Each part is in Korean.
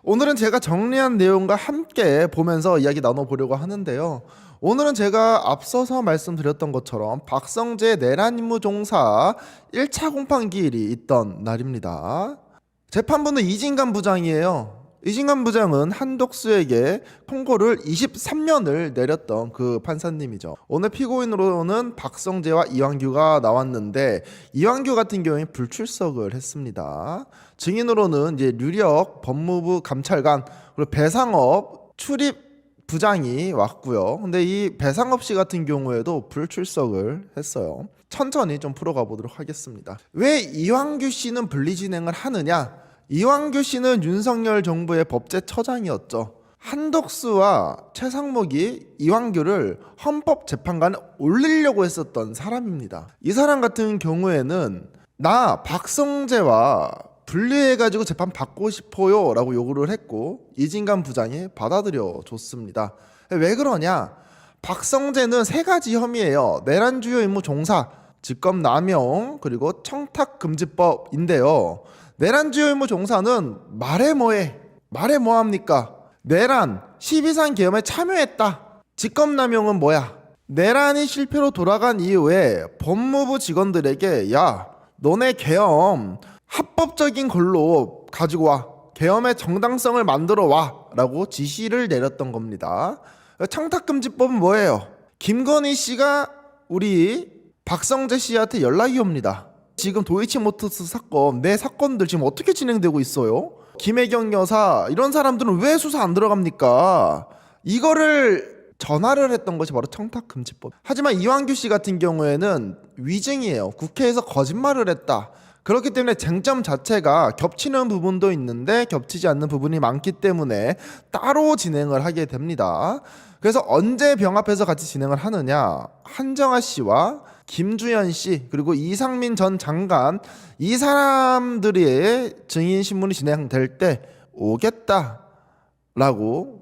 오늘은 제가 정리한 내용과 함께 보면서 이야기 나눠보려고 하는데요. 오늘은 제가 앞서서 말씀드렸던 것처럼 박성재 내란 임무 종사 1차 공판기일이 있던 날입니다. 재판부는 이진관 부장이에요. 이진관 부장은 한덕수에게 통고를 23년을 내렸던 그 판사님이죠. 오늘 피고인으로는 박성재와 이완규가 나왔는데 이완규 같은 경우에 불출석을 했습니다. 증인으로는 이제 류력 법무부 감찰관 그리고 배상업 출입 부장이 왔고요. 근데 이 배상업 씨 같은 경우에도 불출석을 했어요. 천천히 좀 풀어가 보도록 하겠습니다. 왜 이완규 씨는 분리 진행을 하느냐? 이완규 씨는 윤석열 정부의 법제처장이었죠. 한덕수와 최상목이 이완규를 헌법재판관에 올리려고 했었던 사람입니다. 이 사람 같은 경우에는 나 박성재와 분리해가지고 재판 받고 싶어요 라고 요구를 했고 이진관 부장이 받아들여 줬습니다. 왜 그러냐? 박성재는 세 가지 혐의예요. 내란 주요 임무 종사, 직권남용, 그리고 청탁금지법인데요. 내란 주요 임무 종사는 말해 뭐해? 말해 뭐합니까? 내란 12.3 계엄에 참여했다. 직권남용은 뭐야? 내란이 실패로 돌아간 이후에 법무부 직원들에게 야 너네 계엄 합법적인 걸로 가지고 와. 계엄의 정당성을 만들어 와 라고 지시를 내렸던 겁니다. 청탁금지법은 뭐예요? 김건희 씨가 우리 박성재 씨한테 연락이 옵니다. 지금 도이치모터스 사건, 내 사건들 지금 어떻게 진행되고 있어요? 김혜경 여사 이런 사람들은 왜 수사 안 들어갑니까? 이거를 전화를 했던 것이 바로 청탁금지법. 하지만 이완규 씨 같은 경우에는 위증이에요. 국회에서 거짓말을 했다. 그렇기 때문에 쟁점 자체가 겹치는 부분도 있는데 겹치지 않는 부분이 많기 때문에 따로 진행을 하게 됩니다. 그래서 언제 병합해서 같이 진행을 하느냐? 한정아 씨와 김주현 씨 그리고 이상민 전 장관 이 사람들의 증인 신문이 진행될 때 오겠다라고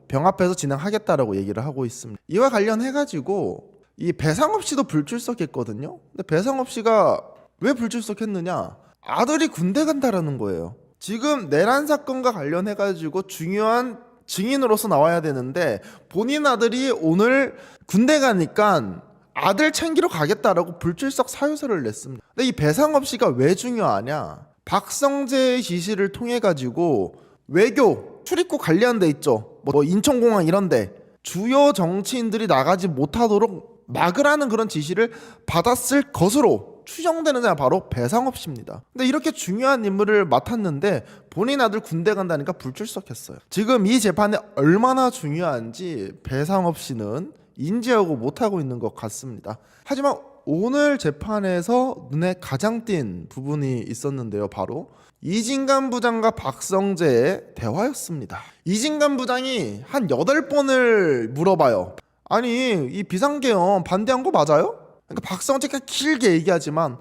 병합해서 진행하겠다라고 얘기를 하고 있습니다. 이와 관련해가지고 이 배상업 씨도 불출석했거든요. 근데 배상업 씨가 왜 불출석했느냐? 아들이 군대 간다라는 거예요. 지금 내란 사건과 관련해가지고 중요한 증인으로서 나와야 되는데 본인 아들이 오늘 군대 가니까 아들 챙기러 가겠다라고 불출석 사유서를 냈습니다. 근데 이 배상업 씨가 왜 중요하냐? 박성재의 지시를 통해 가지고 외교 출입국 관리하는 데 있죠. 뭐 인천공항 이런 데 주요 정치인들이 나가지 못하도록 막으라는 그런 지시를 받았을 것으로 추정되는 자가 바로 배상업 씨입니다. 근데 이렇게 중요한 임무를 맡았는데 본인 아들 군대 간다니까 불출석했어요. 지금 이 재판이 얼마나 중요한지 배상업 씨는 인지하고 못하고 있는 것 같습니다. 하지만 오늘 재판에서 눈에 가장 띈 부분이 있었는데요. 바로 이진관 부장과 박성재의 대화였습니다. 이진관 부장이 한 8번을 물어봐요. 아니 이 비상계엄 반대한 거 맞아요? 그러니까 박성재가 길게 얘기하지만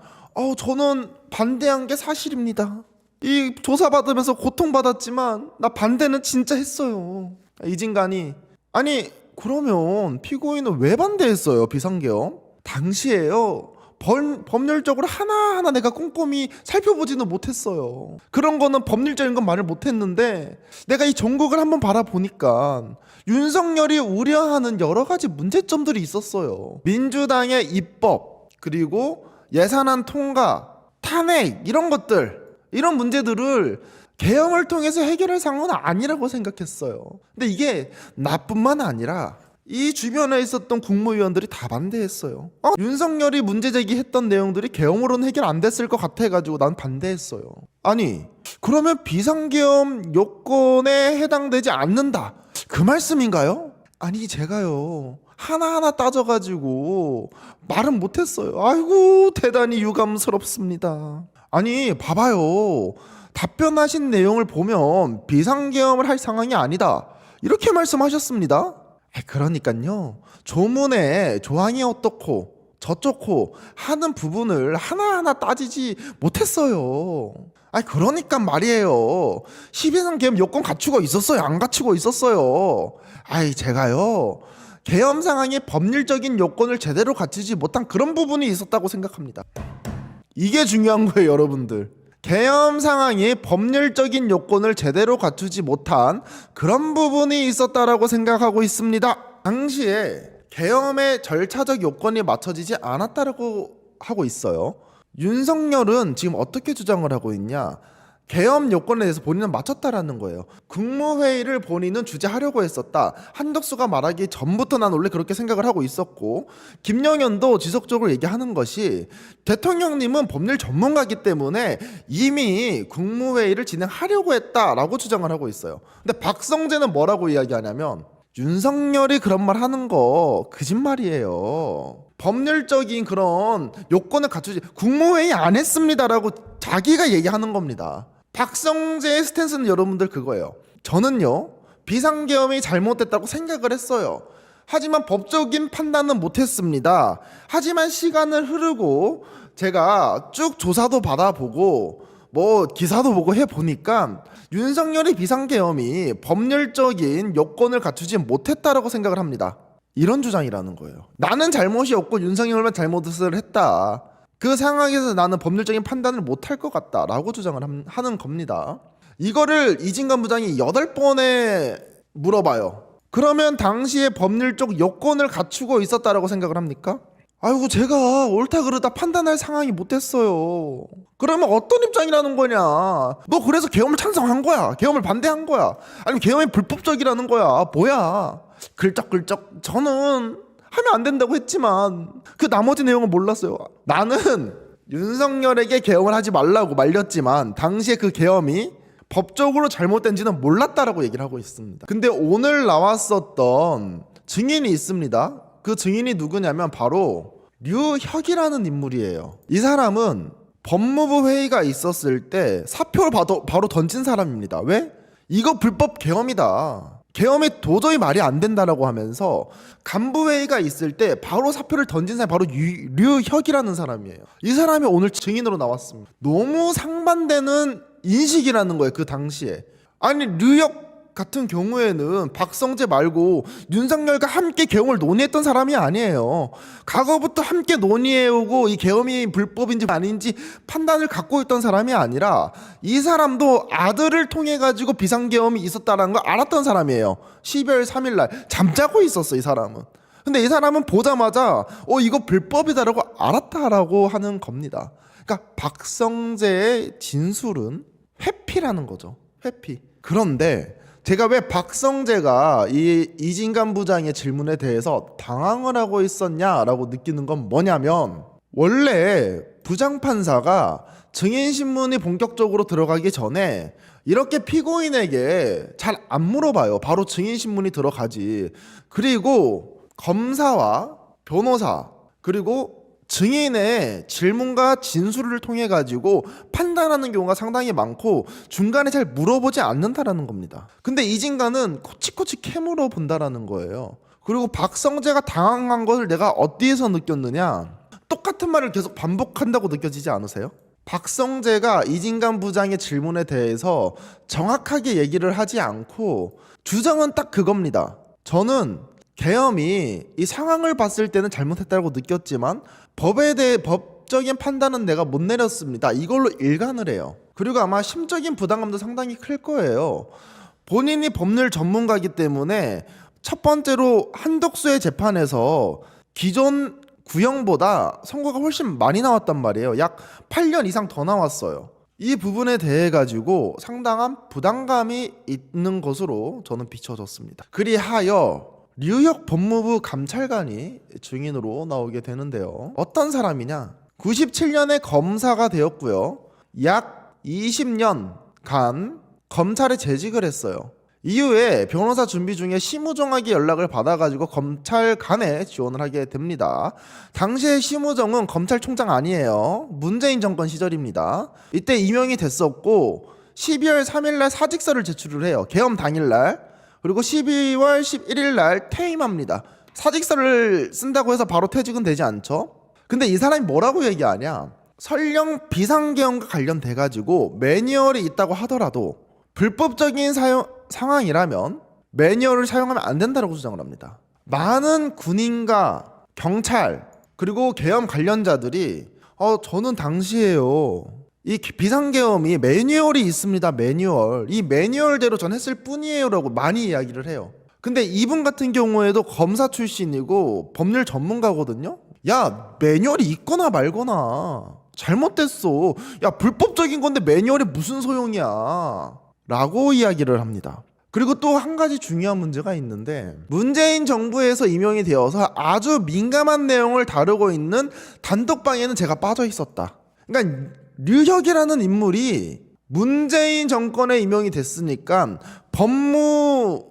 저는 반대한 게 사실입니다. 이 조사받으면서 고통받았지만 나 반대는 진짜 했어요. 이진관이 아니 그러면 피고인은 왜 반대했어요? 비상계엄? 당시에요. 법률적으로 하나하나 내가 꼼꼼히 살펴보지는 못했어요. 그런 거는 법률적인 건 말을 못했는데 내가 이 전국을 한번 바라보니까 윤석열이 우려하는 여러 가지 문제점들이 있었어요. 민주당의 입법 그리고 예산안 통과, 탄핵 이런 것들 이런 문제들을 계엄을 통해서 해결할 상황은 아니라고 생각했어요. 근데 이게 나뿐만 아니라 이 주변에 있었던 국무위원들이 다 반대했어요. 윤석열이 문제 제기했던 내용들이 계엄으로는 해결 안 됐을 것 같아가지고 난 반대했어요. 아니 그러면 비상계엄 요건에 해당되지 않는다 그 말씀인가요? 아니 제가요 하나하나 따져가지고 말은 못했어요. 아이고 대단히 유감스럽습니다. 아니 봐봐요. 답변하신 내용을 보면 비상계엄을 할 상황이 아니다 이렇게 말씀하셨습니다. 그러니까요 조문에 조항이 어떻고 저쩌고 하는 부분을 하나하나 따지지 못했어요. 그러니까 말이에요. 12.3 계엄 요건 갖추고 있었어요? 안 갖추고 있었어요? 제가요 계엄 상황의 법률적인 요건을 제대로 갖추지 못한 그런 부분이 있었다고 생각합니다. 이게 중요한 거예요 여러분들. 계엄 상황이 법률적인 요건을 제대로 갖추지 못한 그런 부분이 있었다라고 생각하고 있습니다. 당시에 계엄의 절차적 요건이 맞춰지지 않았다라고 하고 있어요. 윤석열은 지금 어떻게 주장을 하고 있냐? 계엄 요건에 대해서 본인은 맞췄다라는 거예요. 국무회의를 본인은 주재하려고 했었다. 한덕수가 말하기 전부터 난 원래 그렇게 생각을 하고 있었고, 김영현도 지속적으로 얘기하는 것이 대통령님은 법률 전문가이기 때문에 이미 국무회의를 진행하려고 했다라고 주장을 하고 있어요. 근데 박성재는 뭐라고 이야기하냐면 윤석열이 그런 말 하는 거 거짓말이에요. 법률적인 그런 요건을 갖추지 국무회의 안 했습니다라고 자기가 얘기하는 겁니다. 박성재의 스탠스는 여러분들 그거예요. 저는요 비상계엄이 잘못됐다고 생각을 했어요. 하지만 법적인 판단은 못했습니다. 하지만 시간을 흐르고 제가 쭉 조사도 받아보고 뭐 기사도 보고 해보니까 윤석열의 비상계엄이 법률적인 요건을 갖추지 못했다라고 생각을 합니다. 이런 주장이라는 거예요. 나는 잘못이 없고 윤석열만 잘못을 했다. 그 상황에서 나는 법률적인 판단을 못할 것 같다라고 주장을 하는 겁니다. 이거를 이진관 부장이 8번에 물어봐요. 그러면 당시에 법률적 요건을 갖추고 있었다라고 생각을 합니까? 아이고 제가 옳다 그르다 판단할 상황이 못됐어요. 그러면 어떤 입장이라는 거냐? 너 그래서 계엄을 찬성한 거야? 계엄을 반대한 거야? 아니면 계엄이 불법적이라는 거야? 뭐야? 글쩍글쩍 저는 하면 안 된다고 했지만 그 나머지 내용은 몰랐어요. 나는 윤석열에게 계엄을 하지 말라고 말렸지만 당시에 그 계엄이 법적으로 잘못된지는 몰랐다라고 얘기를 하고 있습니다. 근데 오늘 나왔었던 증인이 있습니다. 그 증인이 누구냐면 바로 류혁이라는 인물이에요. 이 사람은 법무부 회의가 있었을 때 사표를 바로 던진 사람입니다. 왜? 이거 불법 계엄이다. 계엄이 도저히 말이 안 된다라고 하면서 간부회의가 있을 때 바로 사표를 던진 사람이 바로 류혁이라는 사람이에요. 이 사람이 오늘 증인으로 나왔습니다. 너무 상반되는 인식이라는 거예요. 그 당시에. 아니 류혁 같은 경우에는 박성재 말고 윤석열과 함께 계엄을 논의했던 사람이 아니에요. 과거부터 함께 논의해오고 이 계엄이 불법인지 아닌지 판단을 갖고 있던 사람이 아니라 이 사람도 아들을 통해 가지고 비상계엄이 있었다는 걸 알았던 사람이에요. 12월 3일 날 잠자고 있었어 이 사람은. 근데 이 사람은 보자마자 이거 불법이다라고 알았다라고 하는 겁니다. 그러니까 박성재의 진술은 회피라는 거죠. 회피. 그런데 제가 왜 박성재가 이 이진관 부장의 질문에 대해서 당황을 하고 있었냐라고 느끼는 건 뭐냐면 원래 부장판사가 증인신문이 본격적으로 들어가기 전에 이렇게 피고인에게 잘 안 물어봐요. 바로 증인신문이 들어가지. 그리고 검사와 변호사 그리고 증인의 질문과 진술을 통해 가지고 판단하는 경우가 상당히 많고 중간에 잘 물어보지 않는다라는 겁니다. 근데 이진관은 코치코치 캐물어 본다라는 거예요. 그리고 박성재가 당황한 것을 내가 어디에서 느꼈느냐? 똑같은 말을 계속 반복한다고 느껴지지 않으세요? 박성재가 이진관 부장의 질문에 대해서 정확하게 얘기를 하지 않고 주장은 딱 그겁니다. 저는 계엄이 이 상황을 봤을 때는 잘못했다고 느꼈지만 법에 대해 법적인 판단은 내가 못 내렸습니다. 이걸로 일관을 해요. 그리고 아마 심적인 부담감도 상당히 클 거예요. 본인이 법률 전문가이기 때문에 첫 번째로 한덕수의 재판에서 기존 구형보다 선고가 훨씬 많이 나왔단 말이에요. 약 8년 이상 더 나왔어요. 이 부분에 대해 가지고 상당한 부담감이 있는 것으로 저는 비춰졌습니다. 그리하여 류혁 법무부 감찰관이 증인으로 나오게 되는데요. 어떤 사람이냐? 97년에 검사가 되었고요. 약 20년간 검찰에 재직을 했어요. 이후에 변호사 준비 중에 심우정에게 연락을 받아가지고 검찰관에 지원을 하게 됩니다. 당시에 심우정은 검찰총장 아니에요. 문재인 정권 시절입니다. 이때 임명이 됐었고 12월 3일날 사직서를 제출을 해요. 계엄 당일날. 그리고 12월 11일 날 퇴임합니다. 사직서를 쓴다고 해서 바로 퇴직은 되지 않죠. 근데 이 사람이 뭐라고 얘기하냐? 설령 비상계엄과 관련돼 가지고 매뉴얼이 있다고 하더라도 불법적인 상황이라면 매뉴얼을 사용하면 안 된다고 주장을 합니다. 많은 군인과 경찰 그리고 계엄 관련자들이 저는 당시에요 이 비상계엄이 매뉴얼이 있습니다. 매뉴얼. 이 매뉴얼대로 전 했을 뿐이에요라고 많이 이야기를 해요. 근데 이분 같은 경우에도 검사 출신이고 법률 전문가거든요. 야, 매뉴얼이 있거나 말거나 잘못됐어. 야, 불법적인 건데 매뉴얼이 무슨 소용이야 라고 이야기를 합니다. 그리고 또 한 가지 중요한 문제가 있는데, 문재인 정부에서 임명이 되어서 아주 민감한 내용을 다루고 있는 단톡방에는 제가 빠져 있었다. 그러니까 류혁이라는 인물이 문재인 정권에 임명이 됐으니까 법무부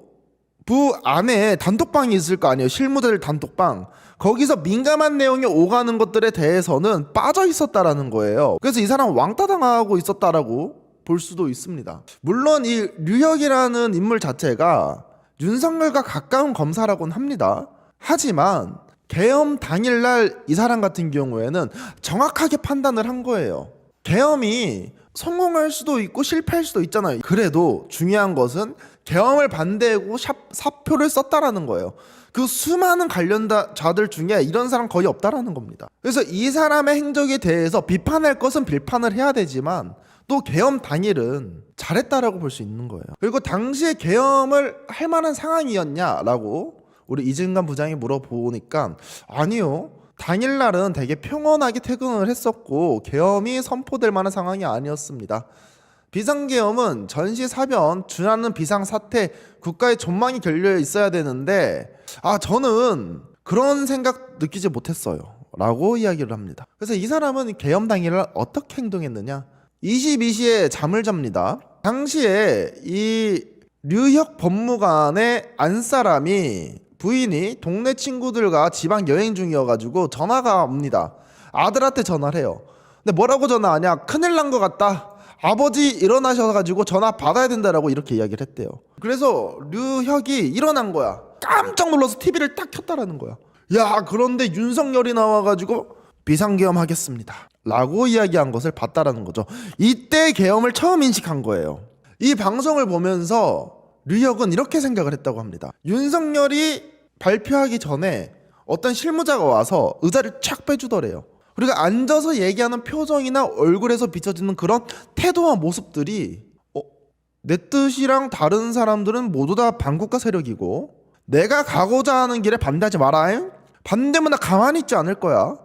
안에 단톡방이 있을 거 아니에요. 실무자들 단톡방. 거기서 민감한 내용이 오가는 것들에 대해서는 빠져 있었다라는 거예요. 그래서 이 사람 왕따 당하고 있었다라고 볼 수도 있습니다. 물론 이 류혁이라는 인물 자체가 윤석열과 가까운 검사라고는 합니다. 하지만 계엄 당일날 이 사람 같은 경우에는 정확하게 판단을 한 거예요. 계엄이 성공할 수도 있고 실패할 수도 있잖아요. 그래도 중요한 것은 계엄을 반대하고 사표를 썼다라는 거예요. 그 수많은 관련자들 중에 이런 사람 거의 없다라는 겁니다. 그래서 이 사람의 행적에 대해서 비판할 것은 비판을 해야 되지만 또 계엄 당일은 잘했다라고 볼 수 있는 거예요. 그리고 당시에 계엄을 할 만한 상황이었냐라고 우리 이진관 부장이 물어보니까 아니요. 당일날은 되게 평온하게 퇴근을 했었고 계엄이 선포될 만한 상황이 아니었습니다. 비상계엄은 전시사변, 준하는 비상사태, 국가의 전망이 결려 있어야 되는데 저는 그런 생각 느끼지 못했어요 라고 이야기를 합니다. 그래서 이 사람은 계엄 당일날 어떻게 행동했느냐, 22시에 잠을 잡니다. 당시에 이 류혁 법무관의 안사람이 부인이 동네 친구들과 지방 여행 중이어가지고 전화가 옵니다. 아들한테 전화를 해요. 근데 뭐라고 전화하냐, 큰일 난 것 같다, 아버지 일어나셔가지고 전화 받아야 된다라고 이렇게 이야기를 했대요. 그래서 류혁이 일어난 거야. 깜짝 놀라서 TV를 딱 켰다라는 거야. 야, 그런데 윤석열이 나와가지고 비상계엄 하겠습니다 라고 이야기한 것을 봤다라는 거죠. 이때 계엄을 처음 인식한 거예요. 이 방송을 보면서 류혁은 이렇게 생각을 했다고 합니다. 윤석열이 발표하기 전에 어떤 실무자가 와서 의자를 촥 빼주더래요. 그리고 앉아서 얘기하는 표정이나 얼굴에서 비춰지는 그런 태도와 모습들이 내 뜻이랑 다른 사람들은 모두 다 반국가 세력이고 내가 가고자 하는 길에 반대하지 마라. 반대면 나 가만히 있지 않을 거야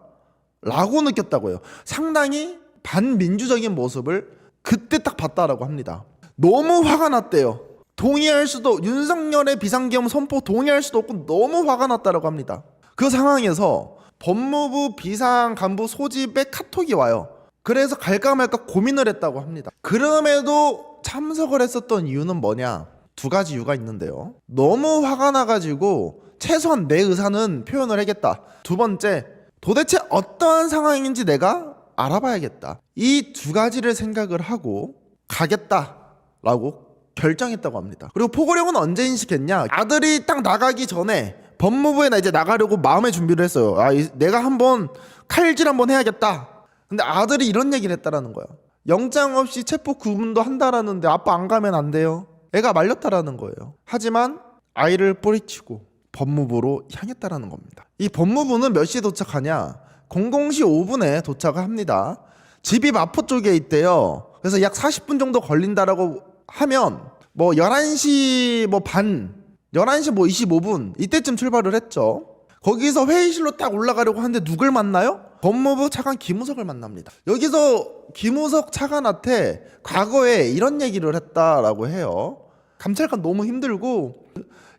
라고 느꼈다고요. 상당히 반민주적인 모습을 그때 딱 봤다라고 합니다. 너무 화가 났대요. 동의할 수도, 윤석열의 비상계엄 선포 동의할 수도 없고 너무 화가 났다라고 합니다. 그 상황에서 법무부 비상간부 소집에 카톡이 와요. 그래서 갈까 말까 고민을 했다고 합니다. 그럼에도 참석을 했었던 이유는 뭐냐, 두 가지 이유가 있는데요. 너무 화가 나가지고 최소한 내 의사는 표현을 하겠다. 두 번째, 도대체 어떠한 상황인지 내가 알아봐야겠다. 이 두 가지를 생각을 하고 가겠다라고 결정했다고 합니다. 그리고 포고령은 언제 인식했냐, 아들이 딱 나가기 전에 법무부에 나 이제 나가려고 마음의 준비를 했어요. 내가 한번 칼질 한번 해야겠다. 근데 아들이 이런 얘기를 했다라는 거야. 영장 없이 체포 구금도 한다라는데 아빠 안 가면 안 돼요. 애가 말렸다라는 거예요. 하지만 아이를 뿌리치고 법무부로 향했다라는 겁니다. 이 법무부는 몇 시에 도착하냐, 00시 5분에 도착을 합니다. 집이 마포 쪽에 있대요. 그래서 약 40분 정도 걸린다라고 하면 11시 반, 11시 25분 이때쯤 출발을 했죠. 거기서 회의실로 딱 올라가려고 하는데 누굴 만나요? 법무부 차관 김우석을 만납니다. 여기서 김우석 차관한테 과거에 이런 얘기를 했다라고 해요. 감찰관 너무 힘들고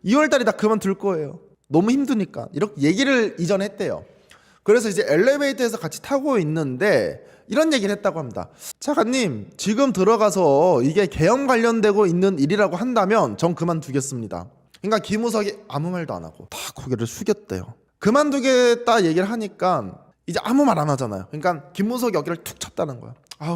2월달에 다 그만둘 거예요. 너무 힘드니까. 이렇게 얘기를 이전에 했대요. 그래서 이제 엘리베이터에서 같이 타고 있는데 이런 얘기를 했다고 합니다. 차관님, 지금 들어가서 이게 계엄 관련되고 있는 일이라고 한다면 전 그만두겠습니다. 그러니까 김우석이 아무 말도 안 하고 다 고개를 숙였대요. 그만두겠다 얘기를 하니까 이제 아무 말 안 하잖아요. 그러니까 김우석이 어깨를 툭 쳤다는 거야.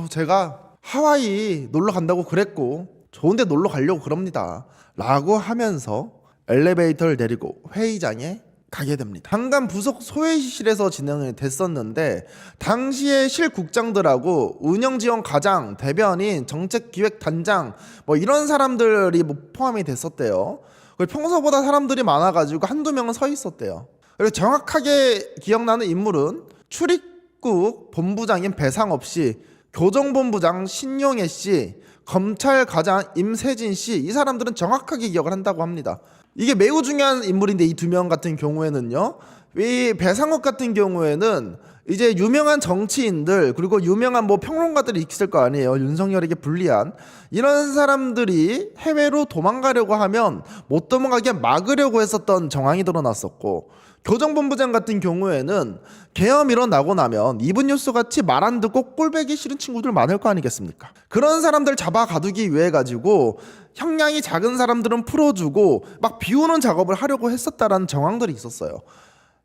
제가 하와이 놀러 간다고 그랬고 좋은데 놀러 가려고 그럽니다 라고 하면서 엘리베이터를 내리고 회의장에 가게 됩니다. 방금 부속 소회의실에서 진행이 됐었는데 당시에 실국장들하고 운영지원 과장, 대변인, 정책기획단장 이런 사람들이 포함이 됐었대요. 평소보다 사람들이 많아가지고 한두 명은 서 있었대요. 그리고 정확하게 기억나는 인물은 출입국 본부장인 배상업 씨, 교정본부장 신용애 씨, 검찰과장 임세진 씨, 이 사람들은 정확하게 기억을 한다고 합니다. 이게 매우 중요한 인물인데 이 두 명 같은 경우에는요, 이 배상욱 같은 경우에는 이제 유명한 정치인들 그리고 유명한 뭐 평론가들이 있을 거 아니에요. 윤석열에게 불리한 이런 사람들이 해외로 도망가려고 하면 못 도망가게 막으려고 했었던 정황이 드러났었고, 교정본부장 같은 경우에는 계엄 일어나고 나면 이분뉴스 같이 말 안 듣고 꼴배기 싫은 친구들 많을 거 아니겠습니까? 그런 사람들 잡아 가두기 위해 가지고 형량이 작은 사람들은 풀어주고 막 비우는 작업을 하려고 했었다라는 정황들이 있었어요.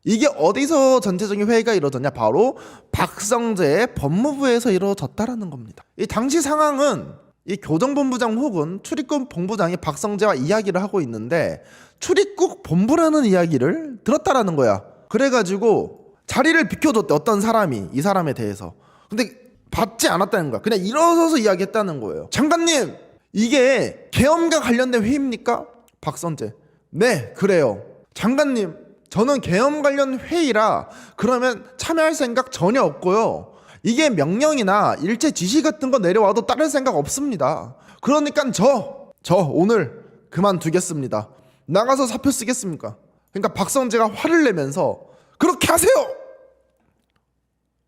이게 어디서 전체적인 회의가 이루어졌냐? 바로 박성재 법무부에서 이루어졌다라는 겁니다. 이 당시 상황은 이 교정본부장 혹은 출입국 본부장이 박성재와 이야기를 하고 있는데 출입국 본부라는 이야기를 들었다라는 거야. 그래가지고 자리를 비켜줬대, 어떤 사람이 이 사람에 대해서. 근데 받지 않았다는 거야. 그냥 일어서서 이야기했다는 거예요. 장관님, 이게 계엄과 관련된 회의입니까? 박성재: 네, 그래요. 장관님, 저는 계엄 관련 회의라 그러면 참여할 생각 전혀 없고요. 이게 명령이나 일제 지시 같은 거 내려와도 따를 생각 없습니다. 그러니까 저 오늘 그만두겠습니다. 나가서 사표 쓰겠습니까? 그러니까 박성재가 화를 내면서 그렇게 하세요!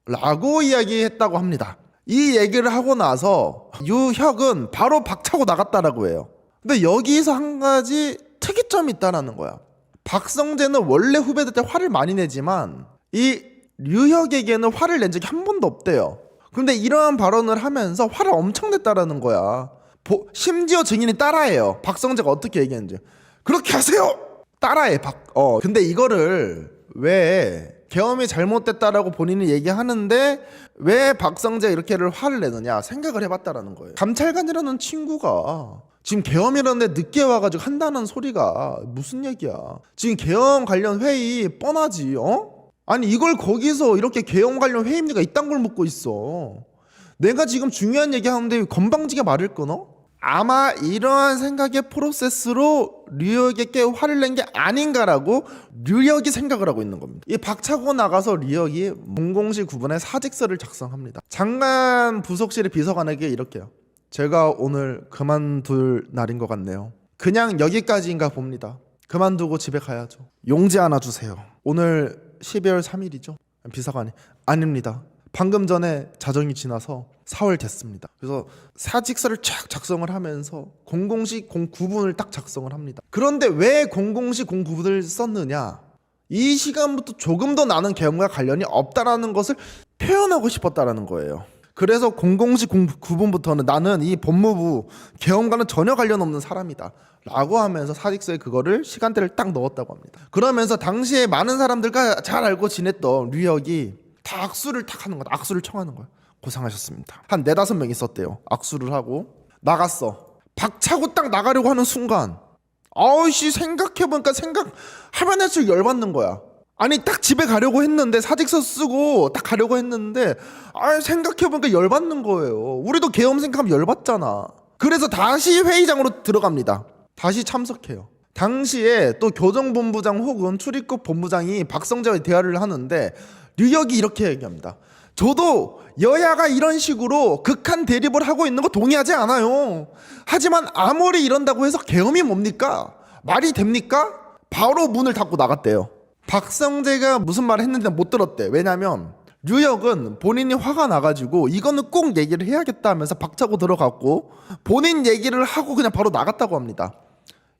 라고 이야기했다고 합니다. 이 얘기를 하고 나서 유혁은 바로 박차고 나갔다라고 해요. 근데 여기서 한 가지 특이점이 있다라는 거야. 박성재는 원래 후배들 때 화를 많이 내지만 이 류혁에게는 화를 낸 적이 한 번도 없대요. 근데 이러한 발언을 하면서 화를 엄청 냈다라는 거야. 심지어 증인이 따라해요. 박성재가 어떻게 얘기했는지. 그렇게 하세요! 따라해. 근데 이거를 왜 계엄이 잘못됐다라고 본인이 얘기하는데 왜 박성재 이렇게를 화를 내느냐 생각을 해봤다라는 거예요. 감찰관이라는 친구가 지금 계엄이라는데 늦게 와가지고 한다는 소리가 무슨 얘기야? 지금 계엄 관련 회의 뻔하지, 아니 이걸 거기서 이렇게 계엄 관련 회의입니까? 이딴 걸 묻고 있어. 내가 지금 중요한 얘기 하는데 건방지게 말을 끊어? 아마 이러한 생각의 프로세스로 류혁에게 화를 낸 게 아닌가라고 류혁이 생각을 하고 있는 겁니다. 이 박차고 나가서 류혁이 공공시 구분의 사직서를 작성합니다. 장관 부속실의 비서관에게 이렇게요. 제가 오늘 그만둘 날인 것 같네요. 그냥 여기까지인가 봅니다. 그만두고 집에 가야죠. 용지 하나 주세요. 오늘 12월 3일이죠. 비서관이 아닙니다. 방금 전에 자정이 지나서 4월 됐습니다. 그래서 사직서를 쫙 작성을 하면서 공공시 09분을 딱 작성을 합니다. 그런데 왜 공공시 09분을 썼느냐? 이 시간부터 조금 더 나는 계엄과 관련이 없다라는 것을 표현하고 싶었다라는 거예요. 그래서 공공시 09분부터는 나는 이 법무부 계엄과는 전혀 관련 없는 사람이다 라고 하면서 사직서에 그거를 시간대를 딱 넣었다고 합니다. 그러면서 당시에 많은 사람들과 잘 알고 지냈던 류혁이 다 악수를 딱 하는 거야. 악수를 청하는 거야. 고생하셨습니다. 한 4-5명 있었대요. 악수를 하고 나갔어. 박차고 딱 나가려고 하는 순간 아우씨 생각해보니까 생각하면 할수록 열받는 거야. 아니 딱 집에 가려고 했는데 사직서 쓰고 딱 가려고 했는데 생각해보니까 열받는 거예요. 우리도 계엄 생각하면 열받잖아. 그래서 다시 회의장으로 들어갑니다. 다시 참석해요. 당시에 또 교정본부장 혹은 출입국 본부장이 박성재와 대화를 하는데 류혁이 이렇게 얘기합니다. 저도 여야가 이런 식으로 극한 대립을 하고 있는 거 동의하지 않아요. 하지만 아무리 이런다고 해서 계엄이 뭡니까? 말이 됩니까? 바로 문을 닫고 나갔대요. 박성재가 무슨 말을 했는지 못 들었대. 왜냐면 류혁은 본인이 화가 나가지고 이거는 꼭 얘기를 해야겠다 하면서 박차고 들어갔고 본인 얘기를 하고 그냥 바로 나갔다고 합니다.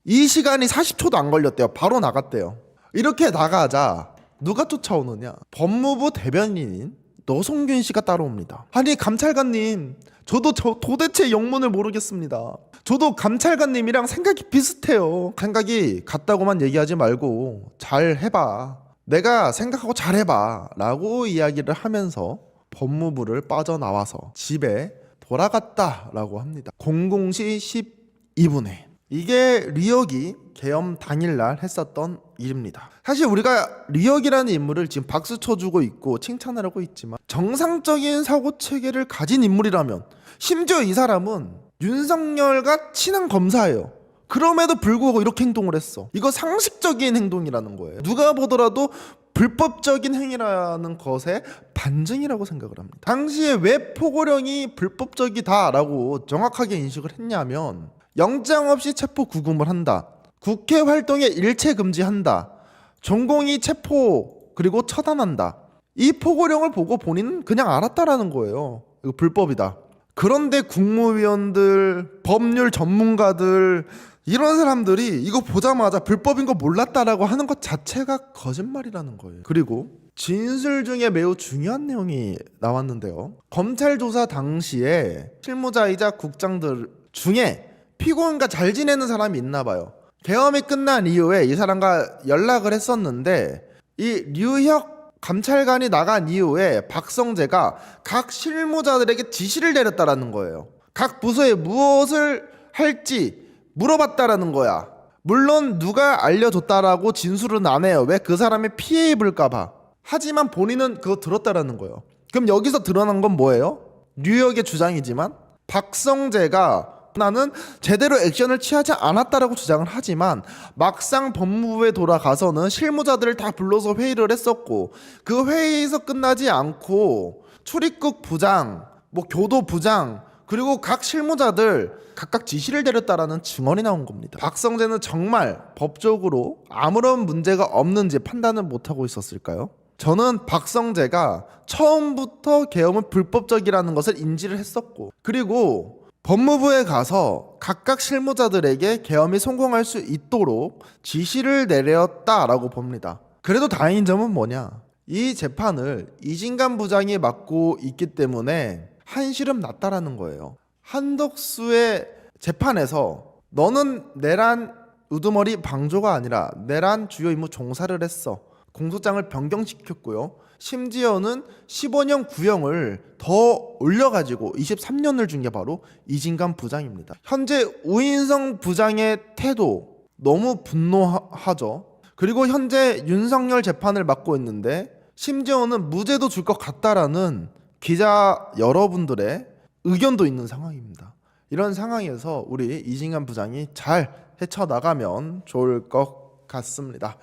이 시간이 40초도 안 걸렸대요. 바로 나갔대요. 이렇게 나가자 누가 쫓아오느냐? 법무부 대변인인 노성균 씨가 따라옵니다. 아니 감찰관님, 저도 도대체 영문을 모르겠습니다. 저도 감찰관님이랑 생각이 비슷해요. 생각이 같다고만 얘기하지 말고 잘 해봐. 내가 생각하고 잘 해봐 라고 이야기를 하면서 법무부를 빠져나와서 집에 돌아갔다라고 합니다. 00시 12분에. 이게 류혁이 계엄 당일날 했었던 일입니다. 사실 우리가 류혁이라는 인물을 지금 박수 쳐주고 있고 칭찬을 하고 있지만 정상적인 사고체계를 가진 인물이라면, 심지어 이 사람은 윤석열과 친한 검사예요. 그럼에도 불구하고 이렇게 행동을 했어. 이거 상식적인 행동이라는 거예요. 누가 보더라도 불법적인 행위라는 것의 반증이라고 생각을 합니다. 당시에 왜 포고령이 불법적이다라고 정확하게 인식을 했냐면 영장 없이 체포 구금을 한다. 국회 활동에 일체 금지한다. 전공의 체포 그리고 처단한다. 이 포고령을 보고 본인은 그냥 알았다라는 거예요. 이거 불법이다. 그런데 국무위원들, 법률 전문가들 이런 사람들이 이거 보자마자 불법인 거 몰랐다라고 하는 것 자체가 거짓말이라는 거예요. 그리고 진술 중에 매우 중요한 내용이 나왔는데요. 검찰 조사 당시에 실무자이자 국장들 중에 피고인과 잘 지내는 사람이 있나 봐요. 계엄이 끝난 이후에 이 사람과 연락을 했었는데 이 류혁 감찰관이 나간 이후에 박성재가 각 실무자들에게 지시를 내렸다라는 거예요. 각 부서에 무엇을 할지 물어봤다라는 거야. 물론 누가 알려줬다라고 진술은 안 해요. 왜? 그 사람이 피해 입을까 봐. 하지만 본인은 그거 들었다라는 거예요. 그럼 여기서 드러난 건 뭐예요? 류혁의 주장이지만 박성재가 나는 제대로 액션을 취하지 않았다라고 주장을 하지만 막상 법무부에 돌아가서는 실무자들을 다 불러서 회의를 했었고 그 회의에서 끝나지 않고 출입국 부장, 교도 부장 그리고 각 실무자들 각각 지시를 내렸다라는 증언이 나온 겁니다. 박성재는 정말 법적으로 아무런 문제가 없는지 판단을 못하고 있었을까요? 저는 박성재가 처음부터 계엄은 불법적이라는 것을 인지를 했었고 그리고 법무부에 가서 각각 실무자들에게 계엄이 성공할 수 있도록 지시를 내렸다라고 봅니다. 그래도 다행인 점은 뭐냐? 이 재판을 이진관 부장이 맡고 있기 때문에 한시름 났다라는 거예요. 한덕수의 재판에서 너는 내란 우두머리 방조가 아니라 내란 주요 임무 종사를 했어. 공소장을 변경시켰고요. 심지어는 15년 구형을 더 올려가지고 23년을 준 게 바로 이진관 부장입니다. 현재 우인성 부장의 태도 너무 분노하죠. 그리고 현재 윤석열 재판을 맡고 있는데 심지어는 무죄도 줄 것 같다라는 기자 여러분들의 의견도 있는 상황입니다. 이런 상황에서 우리 이진관 부장이 잘 헤쳐나가면 좋을 것 같습니다.